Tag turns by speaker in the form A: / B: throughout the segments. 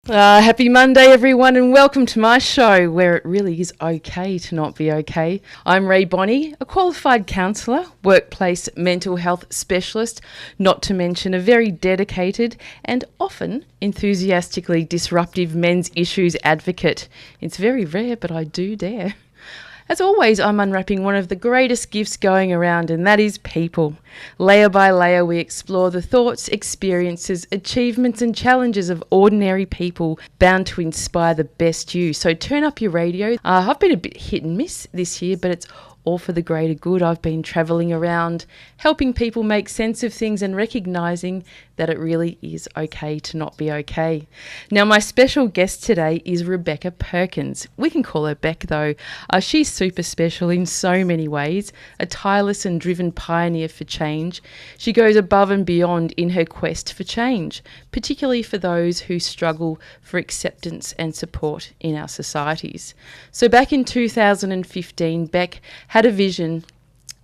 A: Happy Monday, everyone, and welcome to my show where it really is okay to not be okay. I'm Rae Bonney, a qualified counsellor, workplace mental health specialist, not to mention a very dedicated and often enthusiastically disruptive men's issues advocate. It's very rare, but I do dare. As always, I'm unwrapping one of the greatest gifts going around, and that is people. Layer by layer, we explore the thoughts, experiences, achievements and challenges of ordinary people bound to inspire the best you. So turn up your radio. I've been a bit hit and miss this year, but it's all for the greater good. I've been travelling around, helping people make sense of things and recognising that it really is okay to not be okay. Now, my special guest today is Rebecca Perkins. We can call her Beck, though. She's super special in so many ways, a tireless and driven pioneer for change. She goes above and beyond in her quest for change, particularly for those who struggle for acceptance and support in our societies. So back in 2015, Beck had a vision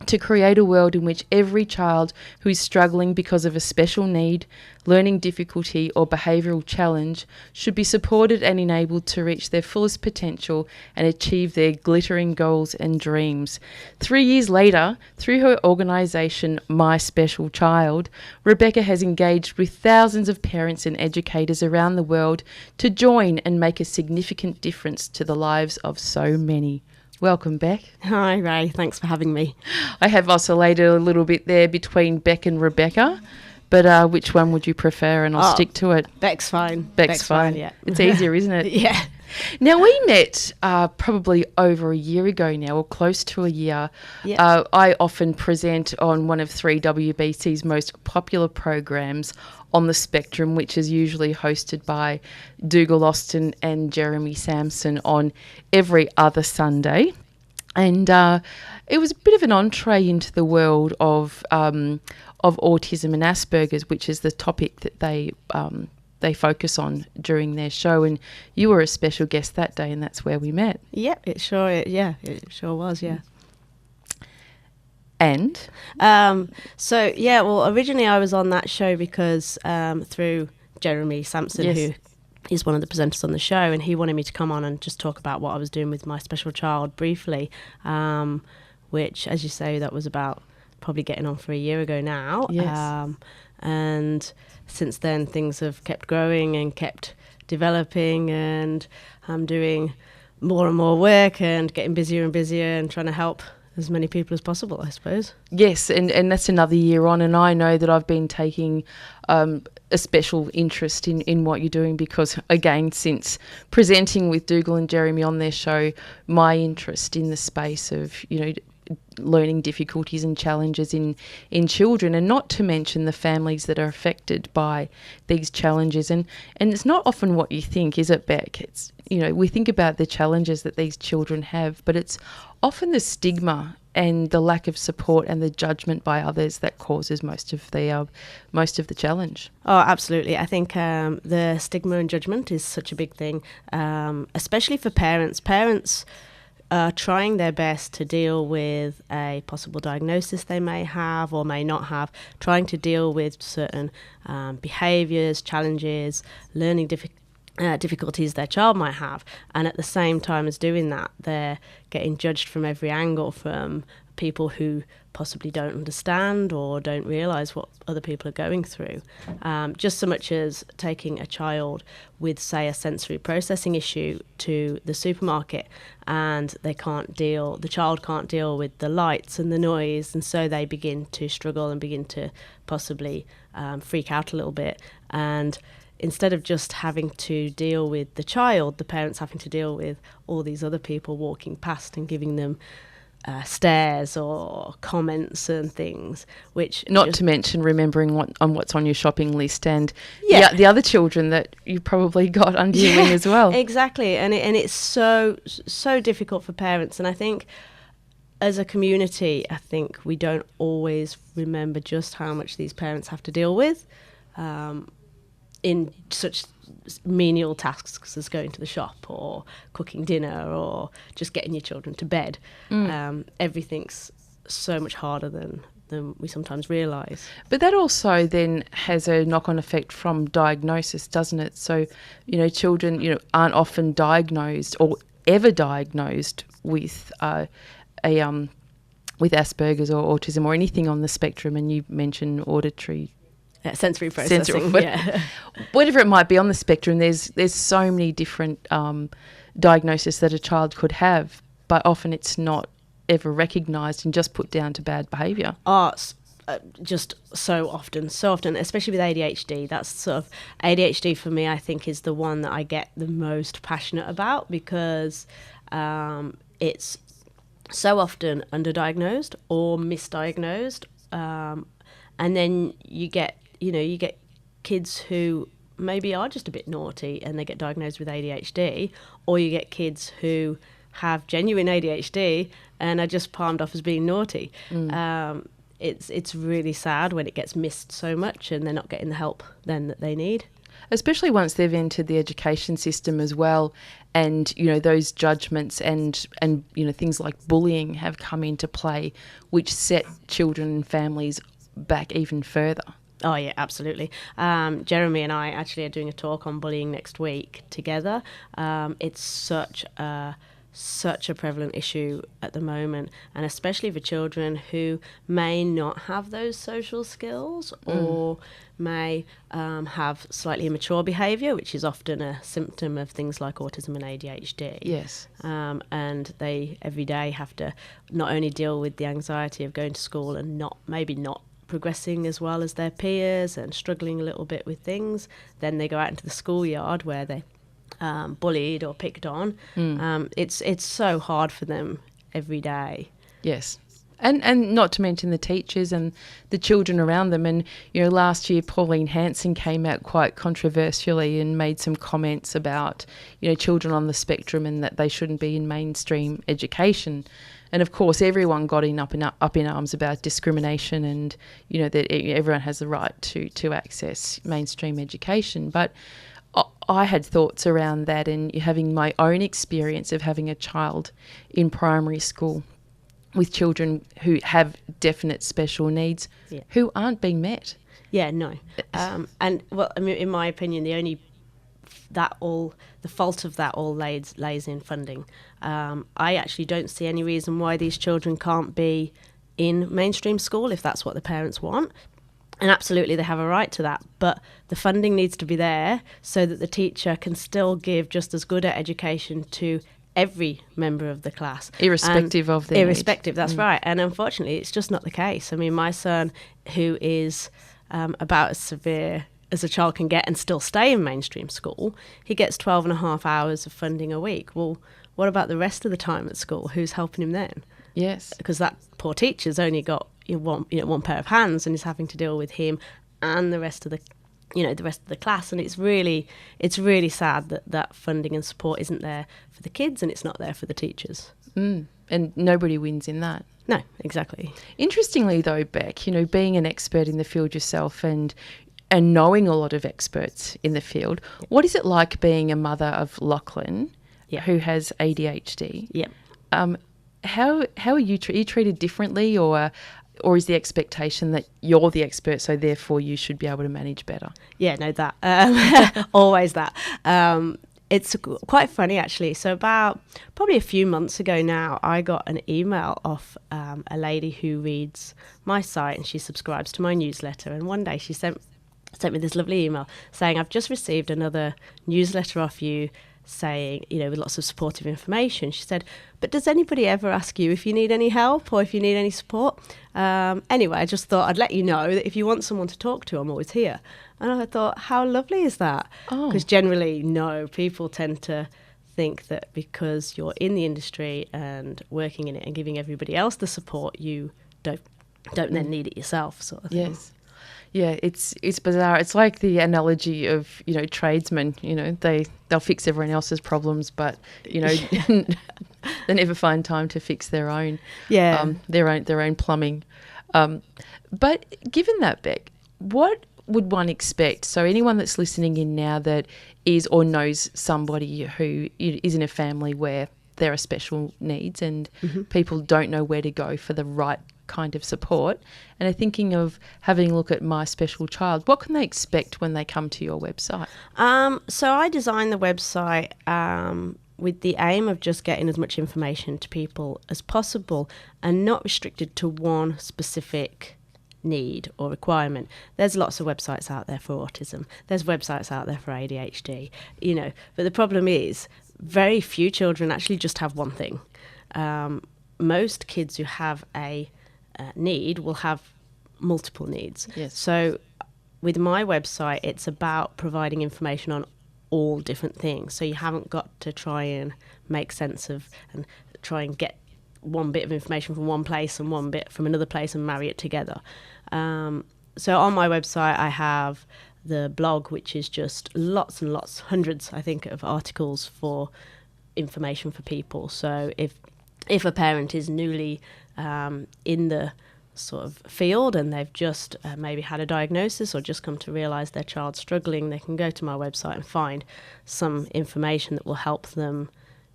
A: to create a world in which every child who is struggling because of a special need, learning difficulty or behavioural challenge should be supported and enabled to reach their fullest potential and achieve their glittering goals and dreams. 3 years later, through her organisation My Special Child, Rebecca has engaged with thousands of parents and educators around the world to join and make a significant difference to the lives of so many. Welcome, Beck.
B: Hi, Rae. Thanks for having me.
A: I have oscillated a little bit there between Beck and Rebecca, but which one would you prefer? And I'll stick to it.
B: Beck's fine.
A: Beck's fine.
B: Yeah.
A: It's easier, isn't it?
B: Yeah.
A: Now, we met probably over a year ago now, or close to a year.
B: Yeah.
A: I often present on one of 3WBC's most popular programs on the spectrum, which is usually hosted by Dougal Austin and Jeremy Sampson on every other Sunday. And it was a bit of an entree into the world of autism and Aspergers, which is the topic that they focus on during their show. And you were a special guest that day, and that's where we met.
B: Yeah, it sure was, yeah.
A: And?
B: Originally I was on that show because through Jeremy Sampson,
A: Yes.
B: who is one of the presenters on the show, and he wanted me to come on and just talk about what I was doing with My Special Child briefly, which, as you say, that was about probably getting on for a year ago now.
A: Yes.
B: And since then, things have kept growing and kept developing, and I'm doing more and more work and getting busier and busier and trying to help as many people as possible, I suppose.
A: Yes, and that's another year on, and I know that I've been taking a special interest in what you're doing because, again, since presenting with Dougal and Jeremy on their show, my interest in the space of, learning difficulties and challenges in children, and not to mention the families that are affected by these challenges. And it's not often what you think, is it, Beck? It's, we think about the challenges that these children have, but it's often the stigma and the lack of support and the judgment by others that causes most of the challenge.
B: Oh, absolutely. I think the stigma and judgment is such a big thing, especially for parents. Parents trying their best to deal with a possible diagnosis they may have or may not have, trying to deal with certain behaviours, challenges, learning difficulties their child might have. And at the same time as doing that, they're getting judged from every angle from people who possibly don't understand or don't realise what other people are going through. Just so much as taking a child with, say, a sensory processing issue to the supermarket, and the child can't deal with the lights and the noise, and so they begin to struggle and begin to possibly freak out a little bit. And instead of just having to deal with the child, the parents having to deal with all these other people walking past and giving them stares or comments and things, which
A: not to mention remembering what's on your shopping list and the other children that you probably got under your wing as well.
B: Exactly, and it's so difficult for parents, and I think as a community, I think we don't always remember just how much these parents have to deal with in such menial tasks as going to the shop or cooking dinner or just getting your children to bed. Everything's so much harder than than we sometimes realise.
A: But that also then has a knock-on effect from diagnosis, doesn't it? So, children, aren't often diagnosed or ever diagnosed with with Aspergers or autism or anything on the spectrum. And you mentioned auditory,
B: sensory processing,
A: whatever it might be on the spectrum. There's so many different diagnoses that a child could have, but often it's not ever recognised and just put down to bad behaviour.
B: Just so often, especially with ADHD. That's sort of ADHD for me, I think, is the one that I get the most passionate about, because it's so often underdiagnosed or misdiagnosed, and then you get kids who maybe are just a bit naughty and they get diagnosed with ADHD, or you get kids who have genuine ADHD and are just palmed off as being naughty. It's really sad when it gets missed so much and they're not getting the help then that they need.
A: Especially once they've entered the education system as well, and those judgments and things like bullying have come into play, which set children and families back even further.
B: Oh yeah, absolutely. Jeremy and I actually are doing a talk on bullying next week together. It's such a prevalent issue at the moment, and especially for children who may not have those social skills or may have slightly immature behaviour, which is often a symptom of things like autism and ADHD.
A: Yes.
B: And they every day have to not only deal with the anxiety of going to school and maybe not progressing as well as their peers and struggling a little bit with things, then they go out into the schoolyard where they bullied or picked on. It's so hard for them every day.
A: Yes. And not to mention the teachers and the children around them. And, last year Pauline Hanson came out quite controversially and made some comments about, children on the spectrum and that they shouldn't be in mainstream education. And, of course, everyone got up in arms about discrimination and, that everyone has the right to access mainstream education. But I had thoughts around that, and having my own experience of having a child in primary school with children who have definite special needs who aren't being met.
B: Yeah, no. And, well, I mean, in my opinion, the fault of that all lays in funding. I actually don't see any reason why these children can't be in mainstream school if that's what the parents want. And absolutely, they have a right to that. But the funding needs to be there so that the teacher can still give just as good an education to every member of the class.
A: Irrespective of their
B: Irrespective, that's right. And unfortunately, it's just not the case. I mean, my son, who is about as severe as a child can get and still stay in mainstream school, he gets 12 and a half hours of funding a week. Well, what about the rest of the time at school? Who's helping him then?
A: Yes.
B: Because that poor teacher's only got one pair of hands and is having to deal with him and the rest of the class. And it's really sad that funding and support isn't there for the kids and it's not there for the teachers.
A: And nobody wins in that.
B: No, exactly.
A: Interestingly though, Beck, being an expert in the field yourself and knowing a lot of experts in the field, what is it like being a mother of Lachlan who has ADHD?
B: Yep.
A: How are you treated differently, or is the expectation that you're the expert, so therefore you should be able to manage better?
B: Yeah, no, that. Always that. It's quite funny, actually. So about probably a few months ago now, I got an email off a lady who reads my site and she subscribes to my newsletter. And one day she sent me this lovely email saying, I've just received another newsletter off you saying, with lots of supportive information. She said, but does anybody ever ask you if you need any help or if you need any support? Anyway, I just thought I'd let you know that if you want someone to talk to, I'm always here. And I thought, how lovely is that? Because generally, no, people tend to think that because you're in the industry and working in it and giving everybody else the support, you don't then need it yourself, sort of thing.
A: Yes. Yeah, it's bizarre. It's like the analogy of, tradesmen, they'll fix everyone else's problems, but, they never find time to fix their own, their own plumbing. But given that, Beck, what would one expect? So anyone that's listening in now that is or knows somebody who is in a family where there are special needs and people don't know where to go for the right kind of support and are thinking of having a look at My Special Child, what can they expect when they come to your website?
B: So I designed the website with the aim of just getting as much information to people as possible and not restricted to one specific need or requirement. There's lots of websites out there for autism. There's websites out there for ADHD, but the problem is very few children actually just have one thing. Most kids who have a need will have multiple needs.
A: Yes.
B: So with my website, it's about providing information on all different things. So you haven't got to try and make sense of and try and get one bit of information from one place and one bit from another place and marry it together. So on my website, I have the blog, which is just lots and lots, hundreds, I think, of articles for information for people. So if a parent is newly in the sort of field and they've just maybe had a diagnosis or just come to realise their child's struggling, they can go to my website and find some information that will help them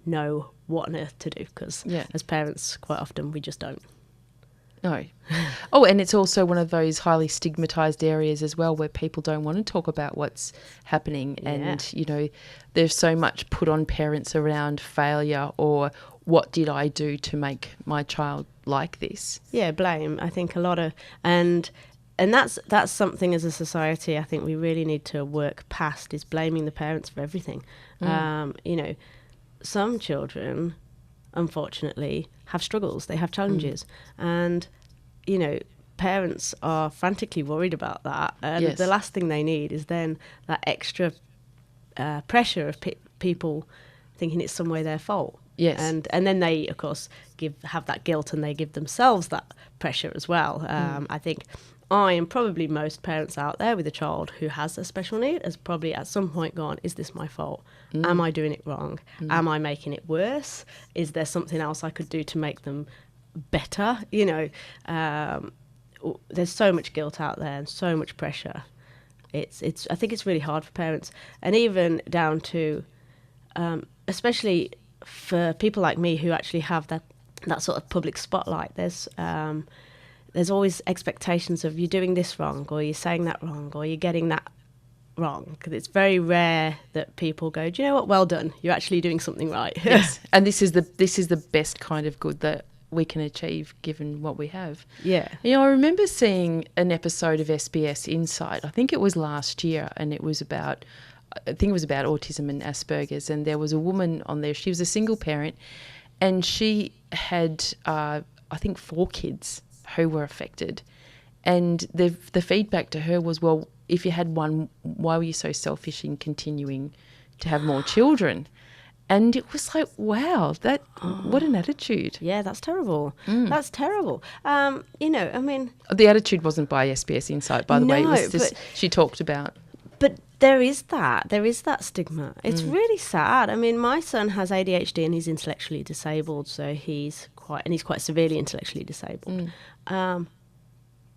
B: know what on earth to do, because as parents quite often we just don't.
A: No. Oh, and it's also one of those highly stigmatised areas as well where people don't want to talk about what's happening. And, there's so much put on parents around failure or what did I do to make my child like this? Yeah,
B: blame. I think a lot of... And that's something as a society I think we really need to work past, is blaming the parents for everything. Some children, unfortunately, have struggles. They have challenges. And, parents are frantically worried about that. And the last thing they need is then that extra pressure of people thinking it's some way their fault.
A: Yes.
B: And then they, of course, have that guilt and they give themselves that pressure as well. I think I and probably most parents out there with a child who has a special need has probably at some point gone, is this my fault? Am I doing it wrong? Am I making it worse? Is there something else I could do to make them better? There's so much guilt out there and so much pressure. I think it's really hard for parents, and even down to especially for people like me who actually have that sort of public spotlight. There's always expectations of you're doing this wrong, or you're saying that wrong, or you're getting that wrong. Because it's very rare that people go, do you know what, well done, you're actually doing something right.
A: Yes, and this is the best kind of good that we can achieve given what we have.
B: Yeah.
A: I remember seeing an episode of SBS Insight, I think it was last year, and it was about autism and Aspergers, and there was a woman on there. She was a single parent, and she had, I think, 4 kids who were affected. And the feedback to her was, well, if you had one, why were you so selfish in continuing to have more children? And it was like, wow, what an attitude.
B: Yeah, that's terrible. That's terrible. The
A: attitude wasn't by SBS Insight, by the way. It was just, she talked about.
B: But there is that stigma. It's really sad. I mean, my son has ADHD and he's intellectually disabled, so he's quite severely intellectually disabled.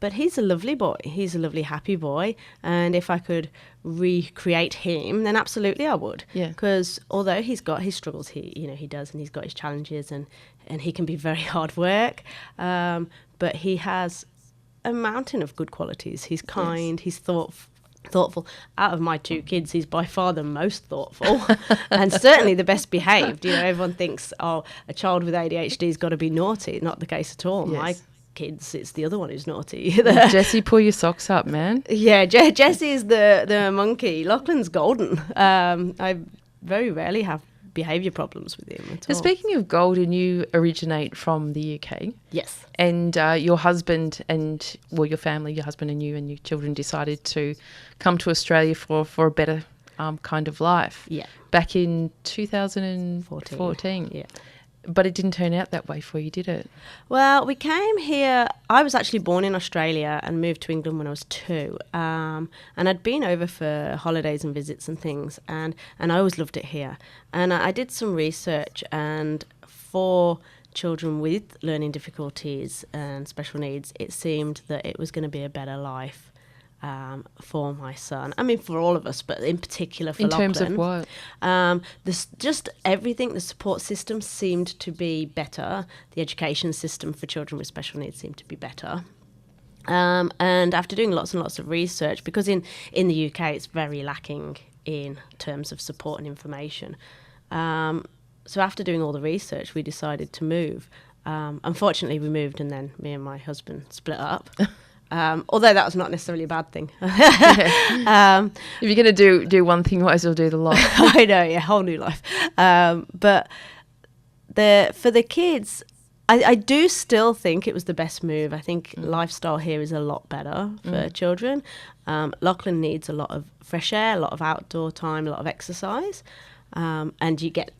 B: But he's a lovely boy. He's a lovely, happy boy. And if I could recreate him, then absolutely I would.
A: Yeah.
B: Because although he's got his struggles, he does, and he's got his challenges, and he can be very hard work. But he has a mountain of good qualities. He's kind. He's thoughtful. Out of my 2 kids, he's by far the most thoughtful and certainly the best behaved. Everyone thinks, a child with ADHD's got to be naughty. Not the case at all. Yes. My kids, it's the other one who's naughty.
A: Jesse, pull your socks up, man.
B: Yeah, Jesse is the monkey. Lachlan's golden. I very rarely have behaviour problems with him at all.
A: Speaking of golden, you originate from the UK.
B: Yes.
A: And your husband and, your family, your husband and you and your children decided to come to Australia for a better kind of life.
B: Yeah.
A: Back in 2014.
B: Yeah.
A: But it didn't turn out that way for you, did it?
B: Well, we came here. I was actually born in Australia and moved to England when I was 2. And I'd been over for holidays and visits and things, and I always loved it here. And I did some research, and for children with learning difficulties and special needs, it seemed that it was going to be a better life for my son. I mean, for all of us, but in particular for
A: Lachlan. In terms of what?
B: Just everything, the support system seemed to be better. The education system for children with special needs seemed to be better. And after doing lots and lots of research, because in the UK it's very lacking in terms of support and information. So after doing all the research, we decided to move. Unfortunately, we moved and then me and my husband split up. Although that was not necessarily a bad thing.
A: If you're going to do one thing, might as well do the lot.
B: I know, yeah, whole new life. But for the kids, I do still think it was the best move. I think lifestyle here is a lot better for children. Lachlan needs a lot of fresh air, a lot of outdoor time, a lot of exercise. And you get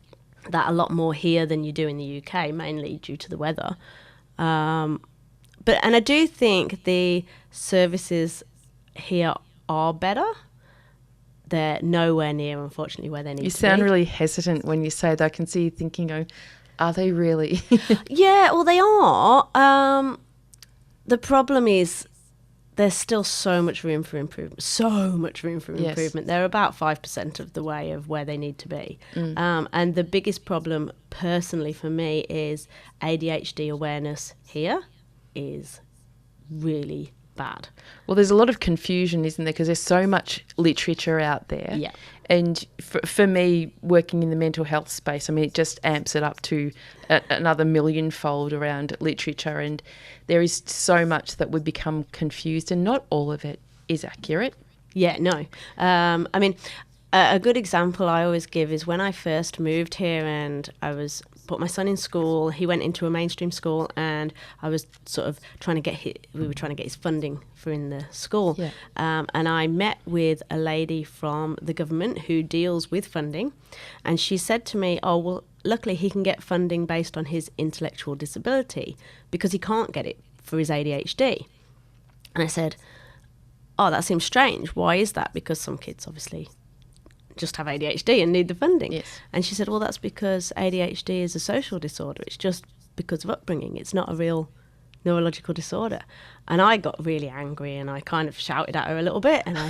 B: that a lot more here than you do in the UK, mainly due to the weather. And I do think the services here are better. They're nowhere near, unfortunately, where they need to be.
A: You sound really hesitant when you say that. I can see you thinking, oh, are they really?
B: Yeah, well, they are. The problem is there's still so much room for improvement. Improvement. They're about 5% of the way of where they need to be. And the biggest problem, personally, for me, is ADHD awareness here is really bad.
A: Well, there's a lot of confusion, isn't there? Because there's so much literature out there.
B: Yeah.
A: And for me, working in the mental health space, I mean, it just amps it up to another millionfold around literature. And there is so much that would become confused, and not all of it is accurate.
B: Yeah, no. I mean, a good example I always give is when I first moved here and put my son in school. He went into a mainstream school, and I was sort of trying to get his funding for in the school.
A: Yeah.
B: And I met with a lady from the government who deals with funding, and she said to me, "Oh, well, luckily he can get funding based on his intellectual disability because he can't get it for his ADHD." And I said, "Oh, that seems strange. Why is that?" Because some kids obviously just have ADHD and need the funding.
A: Yes.
B: And she said, well, that's because ADHD is a social disorder. It's just because of upbringing. It's not a real neurological disorder. And I got really angry and I kind of shouted at her a little bit. And I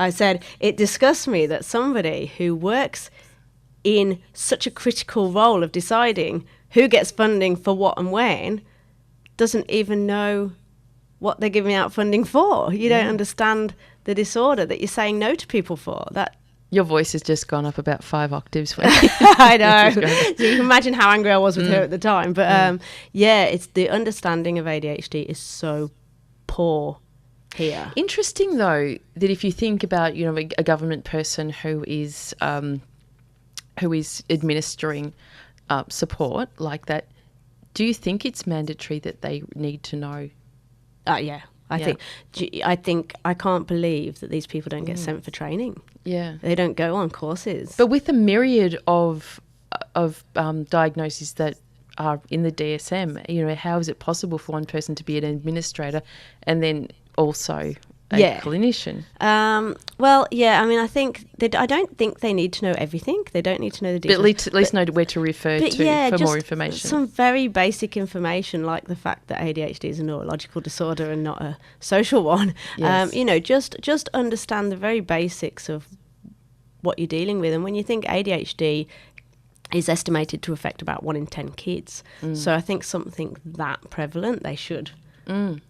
B: said, it disgusts me that somebody who works in such a critical role of deciding who gets funding for what and when doesn't even know what they're giving out funding for. You don't understand the disorder that you're saying no to people for.
A: Your voice has just gone up about 5 octaves.
B: I know. So you can imagine how angry I was with her at the time. But it's the understanding of ADHD is so poor here.
A: Interesting, though, that if you think about, a government person who is administering support like that, do you think it's mandatory that they need to know?
B: Yeah. I think I can't believe that these people don't get sent for training.
A: Yeah,
B: they don't go on courses.
A: But with the myriad of diagnoses that are in the DSM, how is it possible for one person to be an administrator and then also a clinician?
B: I mean, I don't think they need to know everything. They don't need to know the details.
A: But at least know where to refer to for more information.
B: Some very basic information, like the fact that ADHD is a neurological disorder and not a social one.
A: Yes.
B: Just understand the very basics of what you're dealing with. And when you think ADHD is estimated to affect about 1 in 10 kids. So I think something that prevalent,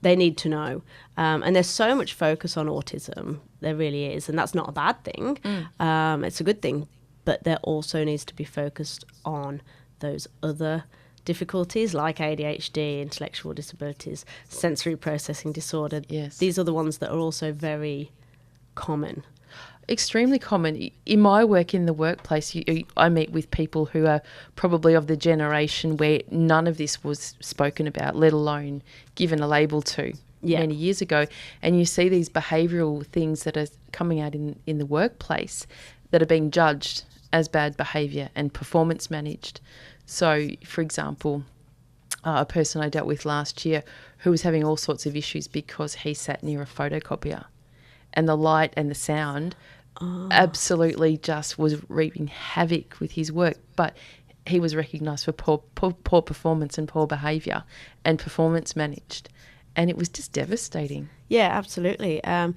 B: they need to know. And there's so much focus on autism. There really is. And that's not a bad thing. It's a good thing. But there also needs to be focused on those other difficulties like ADHD, intellectual disabilities, sensory processing disorder.
A: Yes.
B: These are the ones that are also very common.
A: Extremely common. In my work in the workplace, I meet with people who are probably of the generation where none of this was spoken about, let alone given a label to many years ago. And you see these behavioural things that are coming out in the workplace that are being judged as bad behaviour and performance managed. So, for example, a person I dealt with last year who was having all sorts of issues because he sat near a photocopier. And the light and the sound absolutely just was wreaking havoc with his work. But he was recognised for poor performance and poor behaviour and performance managed. and it was just devastating.
B: Yeah, absolutely. And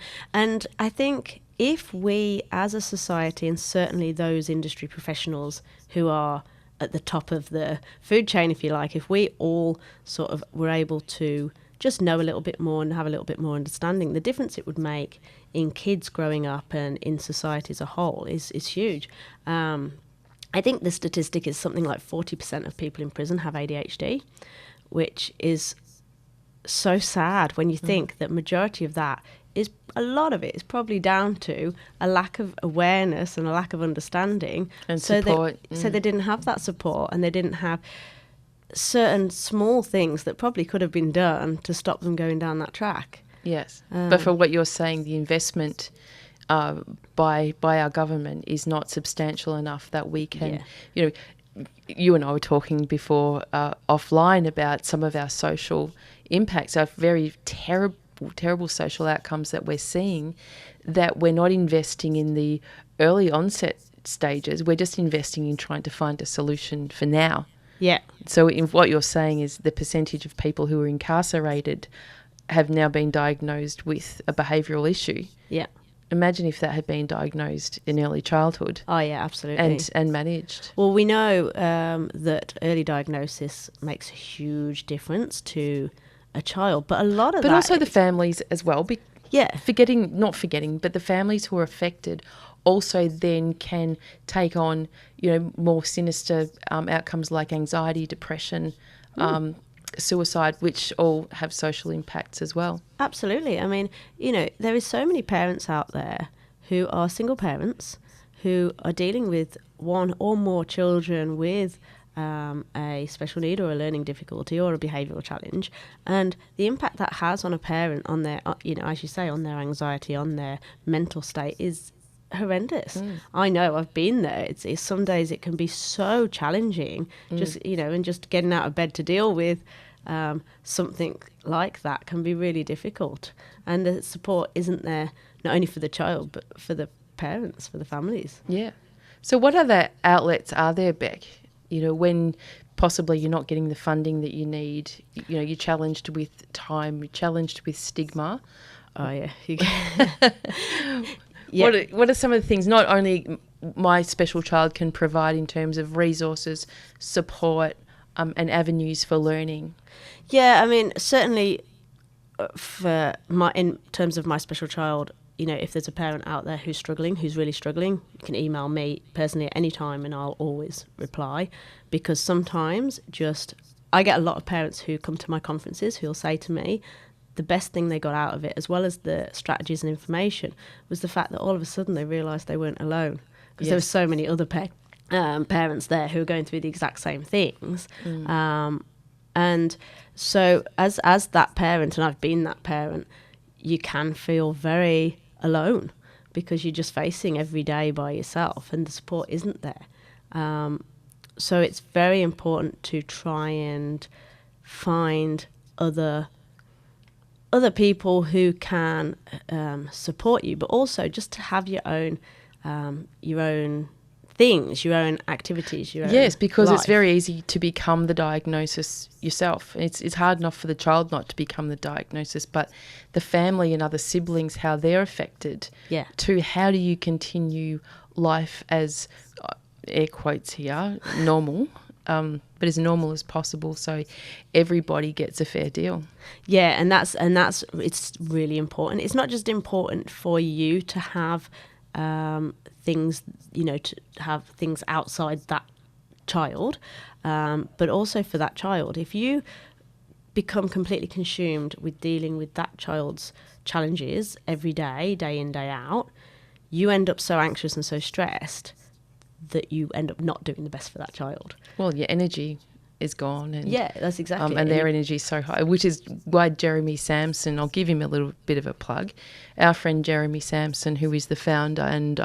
B: I think if we as a society, and certainly those industry professionals who are at the top of the food chain, if you like, if we all sort of were able to just know a little bit more and have a little bit more understanding, the difference it would make in kids growing up and in society as a whole is huge. I think the statistic is something like 40% of people in prison have ADHD, which is so sad when you think that majority of that is, a lot of it is probably down to a lack of awareness and a lack of understanding
A: and support.
B: So they didn't have that support, and they didn't have certain small things that probably could have been done to stop them going down that track.
A: Yes, but for what you're saying, the investment by our government is not substantial enough that we can, you and I were talking before offline about some of our social impacts, our very terrible social outcomes that we're seeing, that we're not investing in the early onset stages. We're just investing in trying to find a solution for now.
B: Yeah.
A: So what you're saying is the percentage of people who are incarcerated have now been diagnosed with a behavioural issue.
B: Yeah.
A: Imagine if that had been diagnosed in early childhood.
B: Oh, yeah, absolutely.
A: And managed.
B: Well, we know that early diagnosis makes a huge difference to a child, but a lot of
A: but also the families as well. But the families who are affected also then can take on, more sinister outcomes like anxiety, depression, suicide, which all have social impacts as well.
B: Absolutely. I mean, there is so many parents out there who are single parents who are dealing with one or more children with a special need or a learning difficulty or a behavioural challenge, and the impact that has on a parent, on their, as you say, on their anxiety, on their mental state is horrendous. I know, I've been there. It's some days it can be so challenging, just and just getting out of bed to deal with something like that can be really difficult, and the support isn't there not only for the child but for the parents, for the families.
A: Yeah. So what other outlets are there, Beck? When possibly you're not getting the funding that you need, you're challenged with time, you're challenged with stigma.
B: Oh, yeah.
A: Yeah. What are some of the things not only My Special Child can provide in terms of resources, support, and avenues for learning?
B: Yeah, I mean, certainly in terms of My Special Child, if there's a parent out there who's really struggling, you can email me personally at any time and I'll always reply, because sometimes I get a lot of parents who come to my conferences who'll say to me the best thing they got out of it, as well as the strategies and information, was the fact that all of a sudden they realised they weren't alone, because there were so many other parents there who are going through the exact same things. And so as that parent, and I've been that parent, you can feel very alone because you're just facing every day by yourself and the support isn't there. So it's very important to try and find other people who can support you, but also just to have your own things, your own activities, your own
A: Yes, because
B: life.
A: It's very easy to become the diagnosis yourself. It's hard enough for the child not to become the diagnosis, but the family and other siblings, how they're affected.
B: Yeah.
A: To how do you continue life as, air quotes here, normal, but as normal as possible, so everybody gets a fair deal.
B: Yeah, and that's it's really important. It's not just important for you to have things, to have things outside that child, but also for that child. If you become completely consumed with dealing with that child's challenges every day, day in, day out, you end up so anxious and so stressed that you end up not doing the best for that child.
A: Well, your energy is gone. And,
B: yeah, that's exactly it.
A: And their energy is so high, which is why Jeremy Sampson, I'll give him a little bit of a plug, our friend Jeremy Sampson, who is the founder and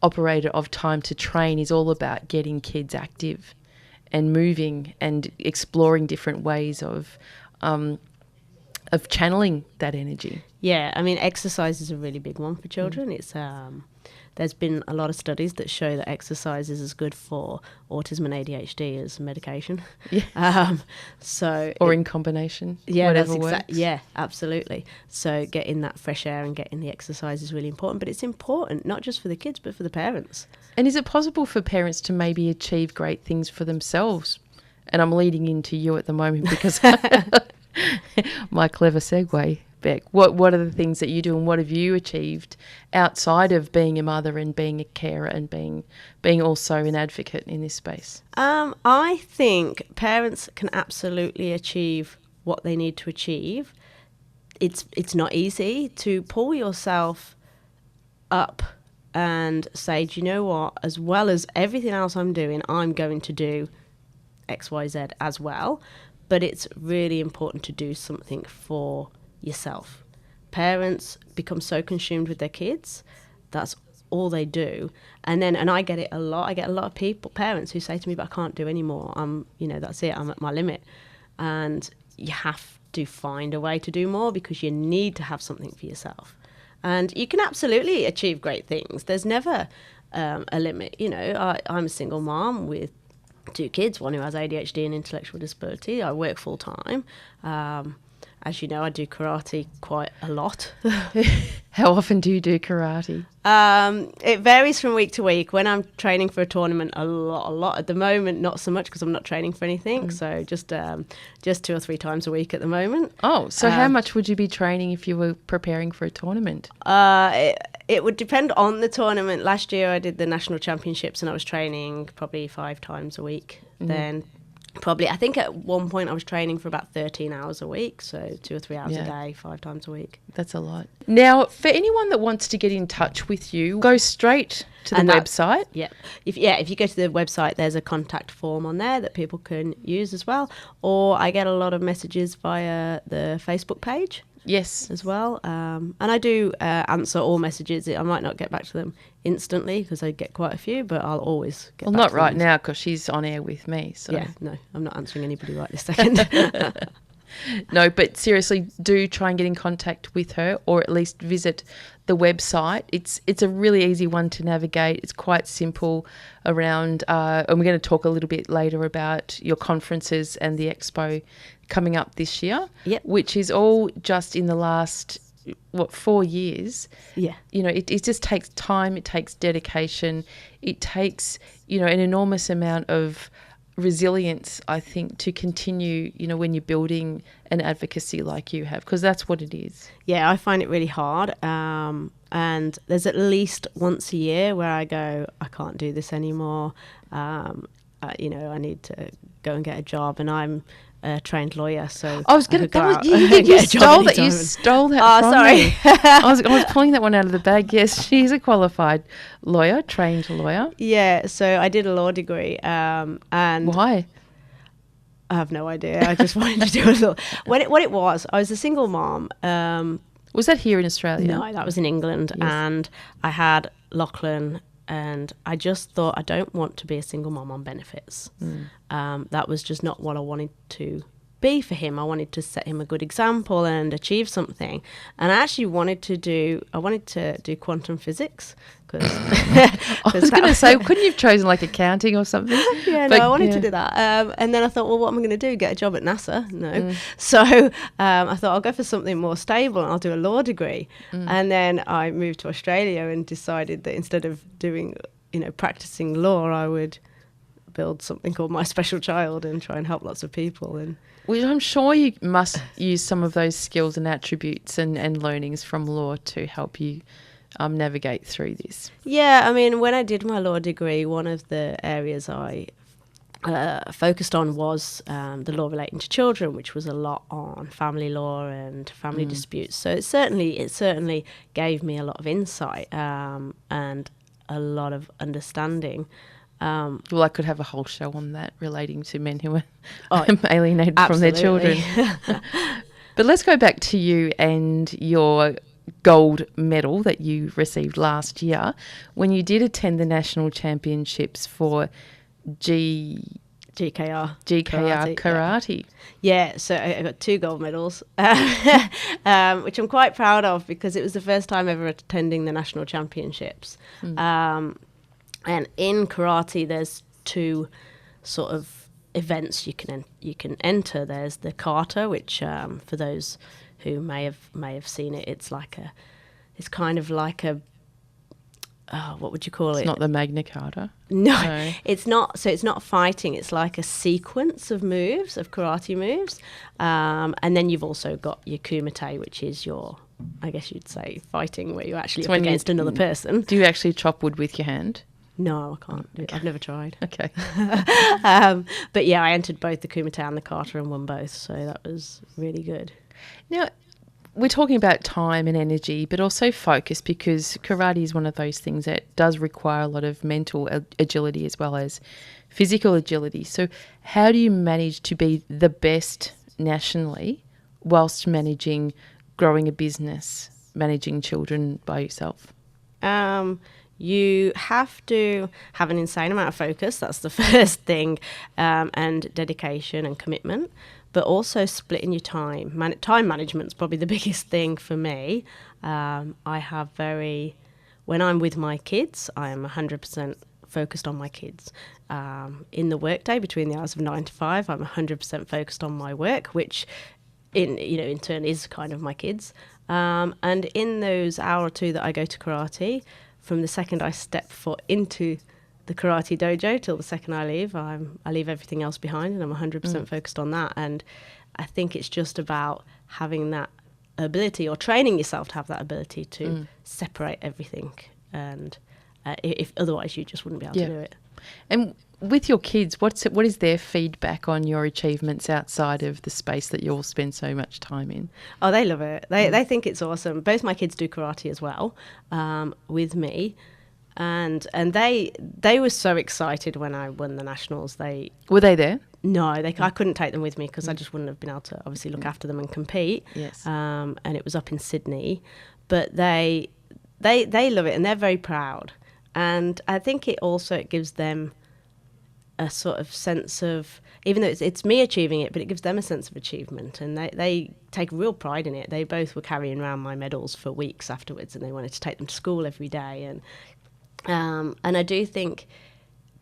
A: operator of Time to Train, is all about getting kids active and moving and exploring different ways of channeling that energy.
B: Yeah, I mean, exercise is a really big one for children. It's there's been a lot of studies that show that exercise is as good for autism and ADHD as medication.
A: Yeah.
B: So
A: or in combination,
B: yeah,
A: whatever
B: that's
A: works.
B: yeah, absolutely. So getting that fresh air and getting the exercise is really important, but it's important not just for the kids but for the parents.
A: And is it possible for parents to maybe achieve great things for themselves? And I'm leading into you at the moment because my clever segue, Beck. What are the things that you do and what have you achieved outside of being a mother and being a carer and being also an advocate in this space?
B: I think parents can absolutely achieve what they need to achieve. It's not easy to pull yourself up and say, do you know what, as well as everything else I'm doing, I'm going to do X, Y, Z as well. But it's really important to do something for yourself. Parents become so consumed with their kids. That's all they do. And I get it a lot. I get a lot of parents who say to me, but I can't do any more. That's it. I'm at my limit. And you have to find a way to do more because you need to have something for yourself. And you can absolutely achieve great things. There's never a limit. I'm a single mom with 2 kids, one who has ADHD and intellectual disability. I work full time. As you know, I do karate quite a lot.
A: How often do you do karate?
B: It varies from week to week. When I'm training for a tournament, a lot. At the moment, not so much because I'm not training for anything. So just 2 or 3 times a week at the moment.
A: Oh, so how much would you be training if you were preparing for a tournament?
B: It would depend on the tournament. Last year I did the national championships and I was training probably 5 times a week. Then I think at one point I was training for about 13 hours a week, so 2 or 3 hours a day, 5 times a week.
A: That's a lot. Now, for anyone that wants to get in touch with you, go straight to the website.
B: Yeah. If you go to the website, there's a contact form on there that people can use as well. Or I get a lot of messages via the Facebook page.
A: Yes.
B: As well. And I do answer all messages. I might not get back to them instantly because I get quite a few, but I'll always get back to them.
A: Well, not right now because she's on air with me. So.
B: Yeah, no, I'm not answering anybody right this second.
A: No, but seriously, do try and get in contact with her or at least visit the website. It's a really easy one to navigate. It's quite simple around, and we're going to talk a little bit later about your conferences and the expo coming up this year, which is all just in the last, 4 years. Yeah. It just takes time. It takes dedication. It takes, an enormous amount of resilience, I think, to continue, when you're building an advocacy like you have, because that's what it is.
B: Yeah, I find it really hard. And there's at least once a year where I go, I can't do this anymore. I need to go and get a job, and I'm a trained lawyer, so
A: I was going to. You stole that. You stole that.
B: Oh, sorry.
A: Me. I was pulling that one out of the bag. Yes, she's a qualified lawyer, trained lawyer.
B: Yeah. So I did a law degree. And
A: why?
B: I have no idea. I just wanted to do a law. What it was, I was a single mom.
A: Was that here in Australia?
B: No, that was in England, and I had Lachlan. And I just thought, I don't want to be a single mom on benefits. That was just not what I wanted to be for him. I wanted to set him a good example and achieve something. And I actually wanted to do quantum physics.
A: I was going to say, couldn't you have chosen like accounting or something?
B: I wanted to do that. And then I thought, well, what am I going to do? Get a job at NASA? No. So I thought I'll go for something more stable and I'll do a law degree. And then I moved to Australia and decided that instead of doing, practicing law, I would build something called My Special Child and try and help lots of people. And
A: well, I'm sure you must use some of those skills and attributes and learnings from law to help you navigate through this.
B: Yeah, I mean, when I did my law degree, one of the areas I focused on was the law relating to children, which was a lot on family law and family disputes. So it certainly gave me a lot of insight and a lot of understanding.
A: Well, I could have a whole show on that relating to men who are alienated from their children. But let's go back to you and your gold medal that you received last year when you did attend the national championships for
B: GKR.
A: Karate.
B: Yeah, so I got 2 gold medals, which I'm quite proud of because it was the first time ever attending the national championships. And in karate, there's 2 sort of events you can enter. There's the kata, which for those who may have seen it, it's kind of like a what would you call it?
A: It's not the Magna Carta.
B: No, it's not. So it's not fighting. It's like a sequence of moves, of karate moves. And then you've also got your kumite, which is your, I guess you'd say, fighting, where you're actually up against another person.
A: Do you actually chop wood with your hand?
B: No, I can't do it. I've never tried.
A: Okay.
B: But yeah, I entered both the kumite and the kata and won both. So that was really good.
A: Now, we're talking about time and energy, but also focus, because karate is one of those things that does require a lot of mental agility as well as physical agility. So how do you manage to be the best nationally whilst growing a business, managing children by yourself?
B: You have to have an insane amount of focus. That's the first thing, and dedication and commitment. But also splitting your time. Time management's probably the biggest thing for me. When I'm with my kids, I am 100% focused on my kids. In the workday, between the hours of 9 to 5, I'm 100% focused on my work, which in turn is kind of my kids. And in those hour or 2 that I go to karate, from the second I step foot into the karate dojo till the second I leave, I leave everything else behind, and I'm 100% focused on that. And I think it's just about having that ability, or training yourself to have that ability to separate everything. And if otherwise, you just wouldn't be able to do it.
A: And with your kids, what is their feedback on your achievements outside of the space that you all spend so much time in?
B: Oh, they love it. They think it's awesome. Both my kids do karate as well, with me. And they were so excited when I won the nationals.
A: Were they there?
B: No, I couldn't take them with me because I just wouldn't have been able to obviously look after them and compete.
A: Yes.
B: And it was up in Sydney, but they love it and they're very proud. And I think it gives them a sort of sense of, even though it's me achieving it, but it gives them a sense of achievement, and they take real pride in it. They both were carrying around my medals for weeks afterwards, and they wanted to take them to school every day. And I do think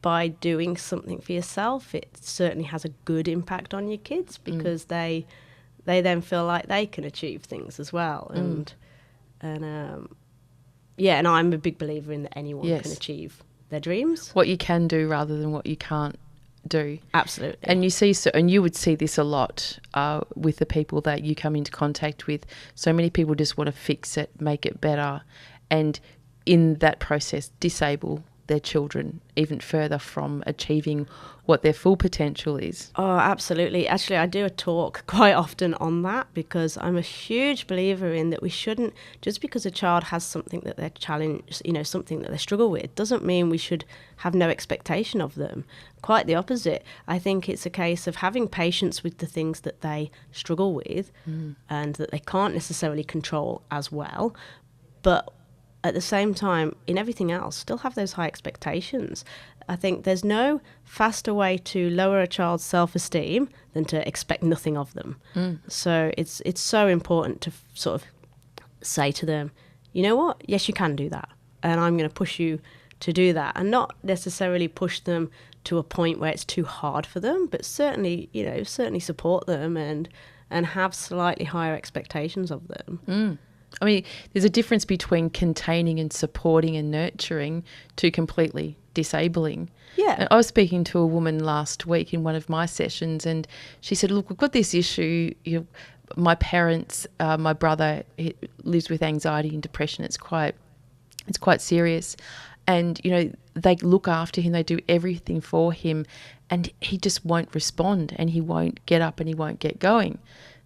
B: by doing something for yourself, it certainly has a good impact on your kids, because they then feel like they can achieve things as well. And I'm a big believer in that anyone can achieve their dreams.
A: What you can do rather than what you can't do.
B: Absolutely.
A: And you would see this a lot with the people that you come into contact with. So many people just want to fix it, make it better, and in that process disable their children even further from achieving what their full potential is.
B: Oh, absolutely. Actually, I do a talk quite often on that, because I'm a huge believer in that we shouldn't, just because a child has something that they're challenged, something that they struggle with, doesn't mean we should have no expectation of them. Quite the opposite. I think it's a case of having patience with the things that they struggle with and that they can't necessarily control as well, but at the same time, in everything else, still have those high expectations. I think there's no faster way to lower a child's self-esteem than to expect nothing of them. So it's so important to sort of say to them, you know what, yes, you can do that, and I'm going to push you to do that, and not necessarily push them to a point where it's too hard for them, but certainly support them and have slightly higher expectations of them.
A: I mean, there's a difference between containing and supporting and nurturing to completely disabling.
B: Yeah.
A: And I was speaking to a woman last week in one of my sessions, and she said, look, we've got this issue. My parents, my brother lives with anxiety and depression. It's quite serious. And, they look after him, they do everything for him, and he just won't respond, and he won't get up and he won't get going.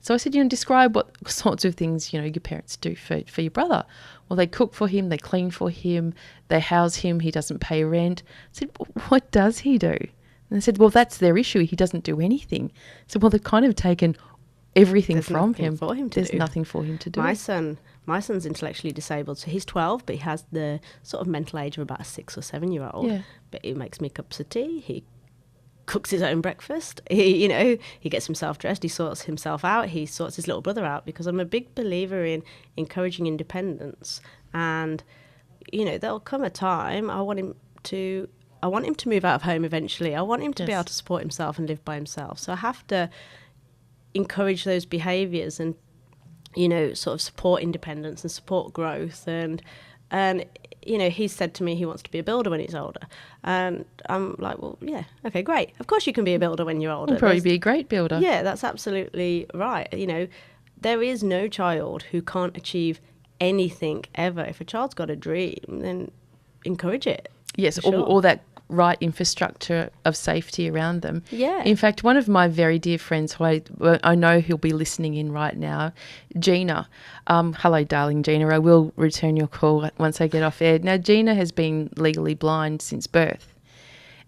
A: So I said, describe what sorts of things, your parents do for your brother. Well, they cook for him, they clean for him, they house him, he doesn't pay rent. I said, what does he do? And they said, well, that's their issue. He doesn't do anything. So, well, they've kind of taken everything from him. There's nothing for him to do.
B: My son's intellectually disabled, so he's 12, but he has the sort of mental age of about a 6 or 7 year old.
A: Yeah.
B: But he makes me cups of tea, he cooks his own breakfast. He gets himself dressed. He sorts himself out. He sorts his little brother out, because I'm a big believer in encouraging independence. And, there'll come a time I want him to move out of home eventually. I want him to be able to support himself and live by himself. So I have to encourage those behaviours and, sort of support independence and support growth. And he's said to me he wants to be a builder when he's older. And I'm like, well, yeah, okay, great. Of course you can be a builder when you're older.
A: You'll probably be a great builder.
B: Yeah, that's absolutely right. There is no child who can't achieve anything ever. If a child's got a dream, then encourage it.
A: Yes, all that right infrastructure of safety around them.
B: Yeah.
A: In fact, one of my very dear friends, who I know who'll be listening in right now, Gina. Hello, darling Gina. I will return your call once I get off air. Now, Gina has been legally blind since birth.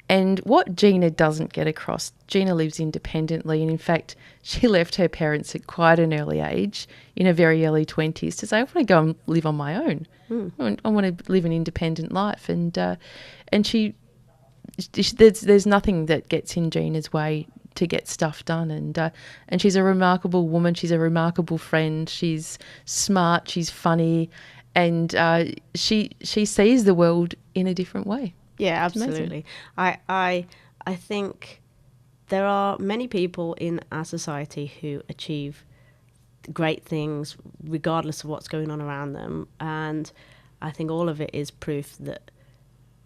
A: And what Gina doesn't get across, Gina lives independently, and in fact, she left her parents at quite an early age, in her very early 20s, to say, I want to go and live on my own. I want to live an independent life. And there's nothing that gets in Gina's way to get stuff done. And she's a remarkable woman. She's a remarkable friend. She's smart. She's funny. And she sees the world in a different way.
B: Yeah, absolutely. I think there are many people in our society who achieve great things regardless of what's going on around them. And I think all of it is proof that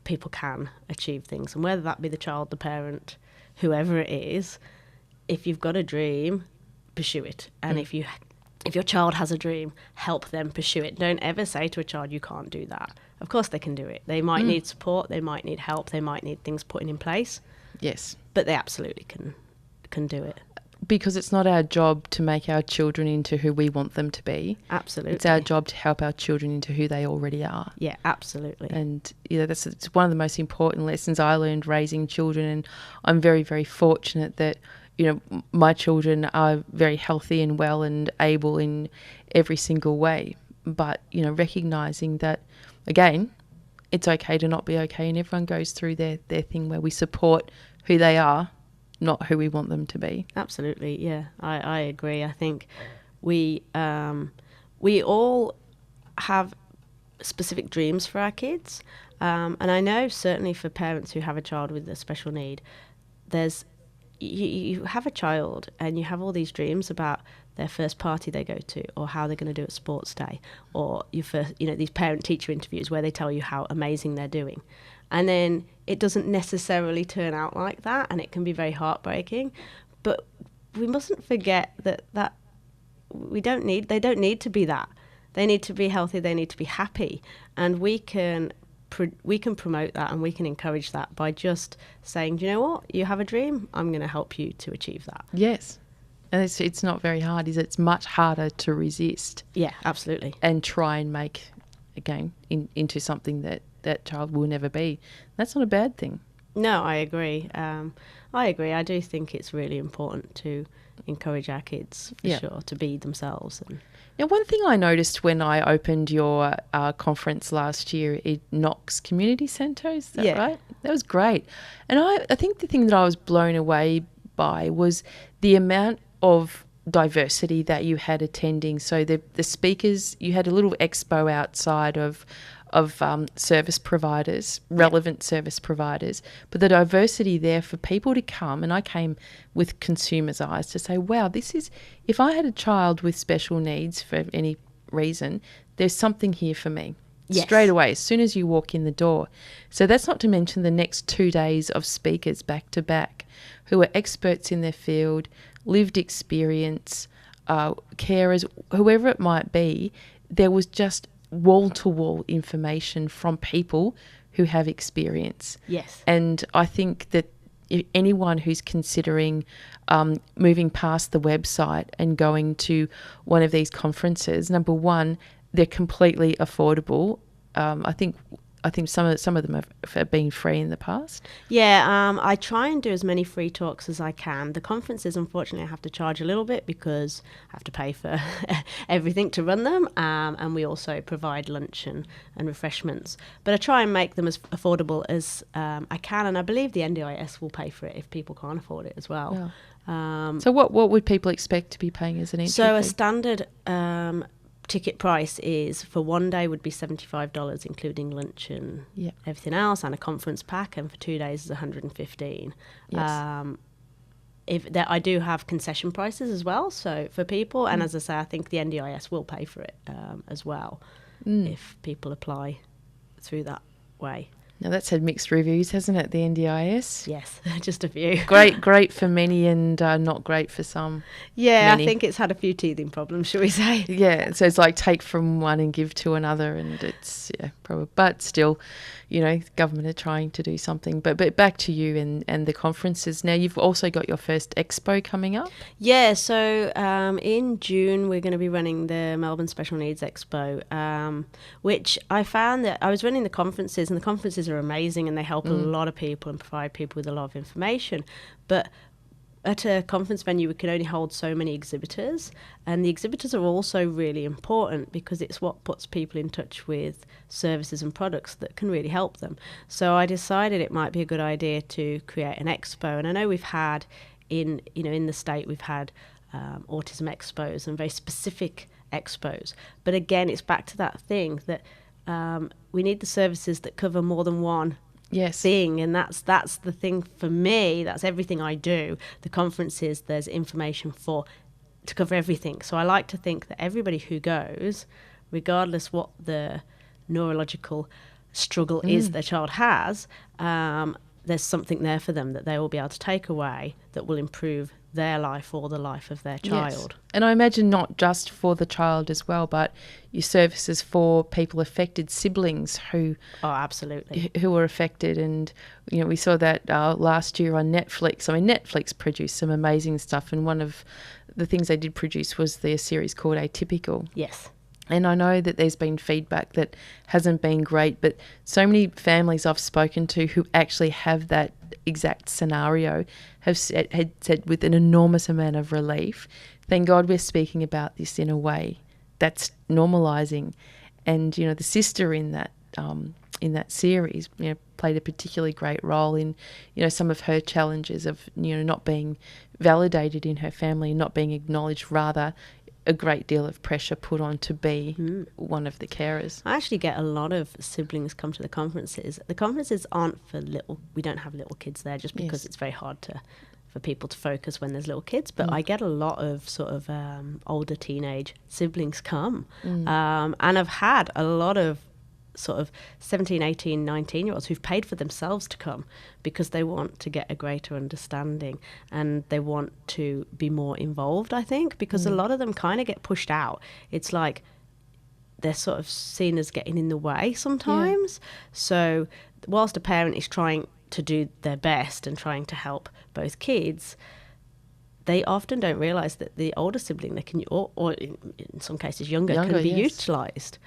B: people can achieve things. And whether that be the child, the parent, whoever it is, if you've got a dream, pursue it. And if your child has a dream, help them pursue it. Don't ever say to a child, you can't do that. Of course they can do it. They might need support. They might need help. They might need things put in place.
A: Yes.
B: But they absolutely can do it.
A: Because it's not our job to make our children into who we want them to be.
B: Absolutely.
A: It's our job to help our children into who they already are.
B: Yeah, absolutely.
A: And it's one of the most important lessons I learned raising children. And I'm very, very fortunate that, my children are very healthy and well and able in every single way. But, recognising that, again, it's okay to not be okay, and everyone goes through their thing where we support who they are, not who we want them to be.
B: Absolutely, yeah, I agree. I think we all have specific dreams for our kids, and I know certainly for parents who have a child with a special need, you have a child and you have all these dreams about their first party they go to, or how they're going to do at sports day, or your first, these parent-teacher interviews where they tell you how amazing they're doing. And then it doesn't necessarily turn out like that, and it can be very heartbreaking. But we mustn't forget that they don't need to be that. They need to be healthy, they need to be happy. And we can promote that, and we can encourage that by just saying, do you know what? You have a dream, I'm going to help you to achieve that.
A: Yes. And it's not very hard, is it? It's much harder to resist.
B: Yeah, absolutely.
A: And try and make, again, into something that child will never be. That's not a bad thing.
B: No, I agree. I do think it's really important to encourage our kids, for sure, to be themselves.
A: Now, one thing I noticed when I opened your conference last year at Knox Community Centre, is that right? That was great. And I think the thing that I was blown away by was the amount of diversity that you had attending. So the speakers, you had a little expo outside of service providers, relevant service providers, but the diversity there for people to come, and I came with consumers' eyes to say, wow, if I had a child with special needs for any reason, there's something here for me. Yes. Straight away, as soon as you walk in the door. So that's not to mention the next 2 days of speakers back to back who are experts in their field, lived experience, carers, whoever it might be. There was just wall-to-wall information from people who have experience.
B: Yes.
A: And I think that if anyone who's considering moving past the website and going to one of these conferences, number one, they're completely affordable. I think I think some of them have been free in the past.
B: Yeah, I try and do as many free talks as I can. The conferences, unfortunately, I have to charge a little bit because I have to pay for everything to run them, and we also provide lunch and refreshments. But I try and make them as affordable as I can, and I believe the NDIS will pay for it if people can't afford it as well.
A: Yeah. So what would people expect to be paying as an entry
B: So
A: fee?
B: a standard ticket price is for one day would be $75, including lunch and everything else, and a conference pack, and for 2 days is $115.
A: Yes.
B: I do have concession prices as well, so for people, and as I say, I think the NDIS will pay for it as well if people apply through that way.
A: Now that's had mixed reviews, hasn't it? The NDIS.
B: Yes, just a few.
A: Great for many, and not great for some.
B: Yeah,
A: many.
B: I think it's had a few teething problems, shall we say?
A: Yeah, so it's like take from one and give to another, and it's probably, but still, government are trying to do something. But back to you and the conferences. Now you've also got your first expo coming up.
B: Yeah, so in June we're going to be running the Melbourne Special Needs Expo, which I found that I was running the conferences, and the conferences are amazing, and they help a lot of people and provide people with a lot of information. But at a conference venue, we can only hold so many exhibitors, and the exhibitors are also really important because it's what puts people in touch with services and products that can really help them. So I decided it might be a good idea to create an expo, and I know we've had in the state we've had autism expos and very specific expos, but again it's back to that thing that we need the services that cover more than one thing, and that's the thing for me. That's everything I do. The conferences, there's information to cover everything. So I like to think that everybody who goes, regardless what the neurological struggle is their child has, there's something there for them that they will be able to take away that will improve their life or the life of their child.
A: Yes. And I imagine not just for the child as well, but your services for people affected, siblings who
B: absolutely
A: who are affected. And we saw that last year on Netflix. I mean, Netflix produced some amazing stuff, and one of the things they did produce was their series called Atypical.
B: Yes.
A: And I know that there's been feedback that hasn't been great, but so many families I've spoken to who actually have that exact scenario had said with an enormous amount of relief, thank God we're speaking about this in a way that's normalising. And, the sister in that series, played a particularly great role in, some of her challenges of, not being validated in her family, not being acknowledged, rather a great deal of pressure put on to be one of the carers.
B: I actually get a lot of siblings come to the conferences. The conferences aren't for we don't have little kids there just because it's very hard for people to focus when there's little kids, but I get a lot of sort of older teenage siblings come, and I've had a lot of sort of 17, 18, 19-year-olds who've paid for themselves to come because they want to get a greater understanding and they want to be more involved, I think, because a lot of them kind of get pushed out. It's like they're sort of seen as getting in the way sometimes. So whilst a parent is trying to do their best and trying to help both kids, they often don't realise that the older sibling, they can, or in some cases younger can be utilised.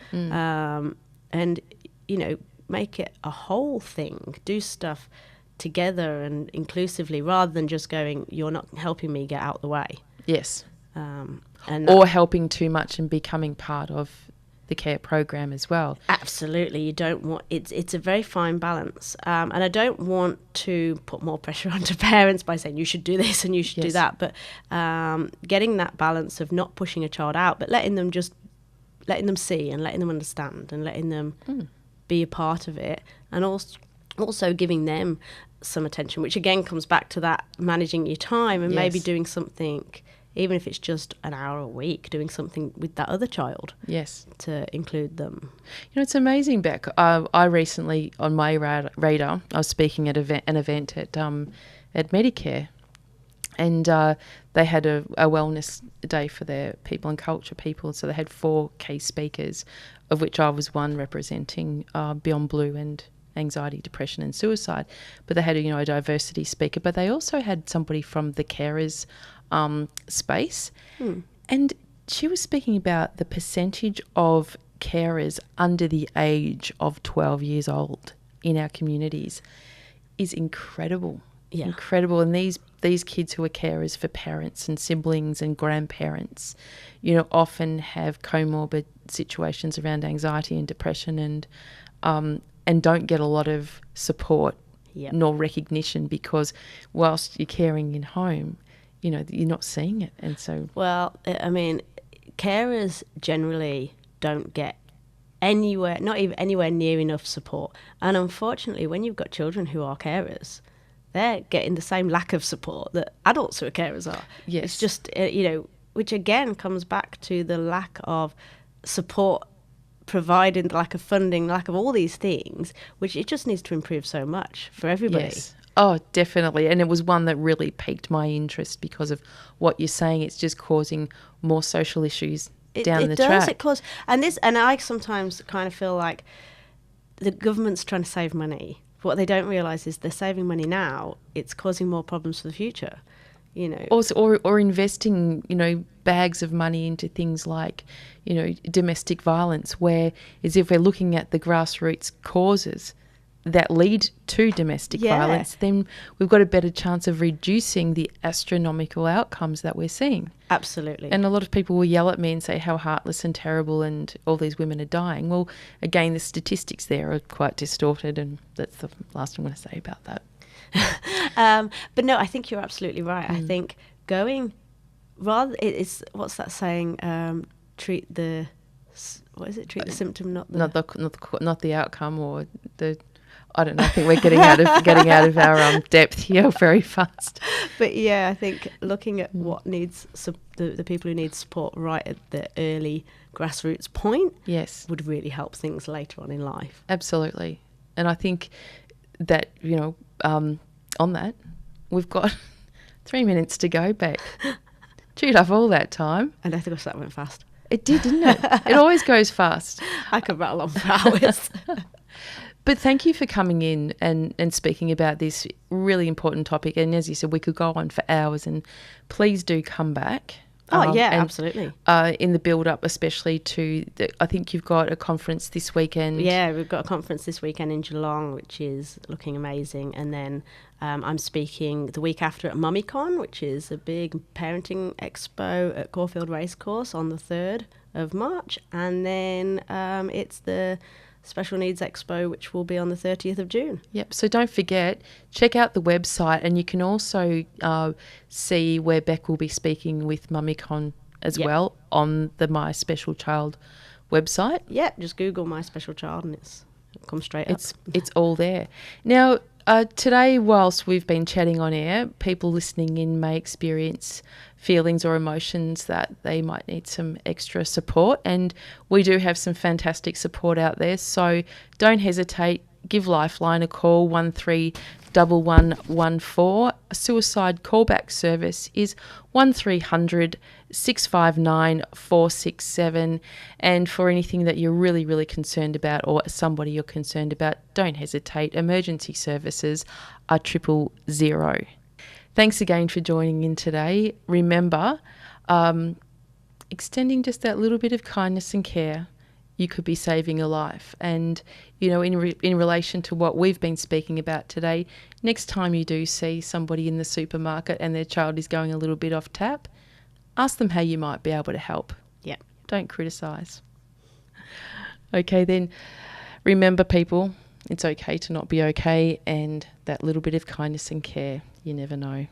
B: And, make it a whole thing, do stuff together and inclusively rather than just going, you're not helping me, get out the way.
A: Yes.
B: Or
A: helping too much and becoming part of the care program as well.
B: Absolutely. You don't want, it's a very fine balance. And I don't want to put more pressure onto parents by saying you should do this and you should do that. But getting that balance of not pushing a child out, but letting them see and letting them understand and letting them be a part of it, and also giving them some attention, which again comes back to that managing your time and maybe doing something, even if it's just an hour a week, doing something with that other child to include them.
A: It's amazing, Beck. I recently, on my radar, I was speaking at an event at Medicare, and they had a wellness day for their people and culture people. So they had 4 key speakers, of which I was one, representing Beyond Blue and anxiety, depression and suicide. But they had a diversity speaker. But they also had somebody from the carers space. And she was speaking about the percentage of carers under the age of 12 years old in our communities is incredible.
B: Yeah.
A: Incredible. And these kids who are carers for parents and siblings and grandparents, you know, often have comorbid situations around anxiety and depression and don't get a lot of support nor recognition, because whilst you're caring in home, you know, you're not seeing it. And so...
B: Well, I mean, carers generally don't get not even anywhere near enough support. And unfortunately, when you've got children who are carers, they're getting the same lack of support that adults who are carers are.
A: Yes.
B: It's just, which again comes back to the lack of support provided, the lack of funding, the lack of all these things, which it just needs to improve so much for everybody.
A: Yes. Oh, definitely. And it was one that really piqued my interest because of what you're saying. It's just causing more social issues down the track.
B: It does. And I sometimes kind of feel like the government's trying to save money. But what they don't realise is they're saving money now. It's causing more problems for the future. You know.
A: Also, or investing, you know, bags of money into things like, you know, domestic violence, where as if we're looking at the grassroots causes that lead to domestic violence, then we've got a better chance of reducing the astronomical outcomes that we're seeing.
B: Absolutely.
A: And a lot of people will yell at me and say how heartless and terrible and all these women are dying. Well, again, the statistics there are quite distorted, and that's the last I'm going to say about that.
B: But no, I think you're absolutely right. I think going rather, it's what's that saying? Treat the symptom, not
A: the outcome, or the... I don't know. I think we're getting out of our depth here very fast.
B: But yeah, I think looking at what needs the people who need support right at the early grassroots point, would really help things later on in life.
A: Absolutely. And I think that, you know, on that, we've got 3 minutes to go back. Chewed up all that time.
B: And I think that went fast.
A: It did, didn't it? It always goes fast.
B: I could rattle on for hours.
A: But thank you for coming in and speaking about this really important topic. And as you said, we could go on for hours, and please do come back.
B: Absolutely.
A: In the build-up, especially to, I think you've got a conference this weekend.
B: Yeah, we've got a conference this weekend in Geelong, which is looking amazing. And then I'm speaking the week after at MummyCon, which is a big parenting expo at Caulfield Racecourse on the 3rd of March. And then it's the Special Needs Expo, which will be on the 30th of June.
A: Yep. So don't forget, check out the website, and you can also see where Beck will be speaking with MummyCon as well on the My Special Child website.
B: Yep. Just Google My Special Child and it'll come straight up.
A: It's all there. Now, today, whilst we've been chatting on air, people listening in may experience feelings or emotions that they might need some extra support, and we do have some fantastic support out there, so don't hesitate. Give Lifeline a call, 131114. A suicide callback service is 1300 659 467. And for anything that you're really, really concerned about, or somebody you're concerned about, don't hesitate. Emergency services are 000. Thanks again for joining in today. Remember, extending just that little bit of kindness and care, you could be saving a life. And, you know, in relation to what we've been speaking about today, next time you do see somebody in the supermarket and their child is going a little bit off tap, ask them how you might be able to help.
B: Yeah.
A: Don't criticise. Okay, then, remember, people, it's okay to not be okay, and that little bit of kindness and care, you never know.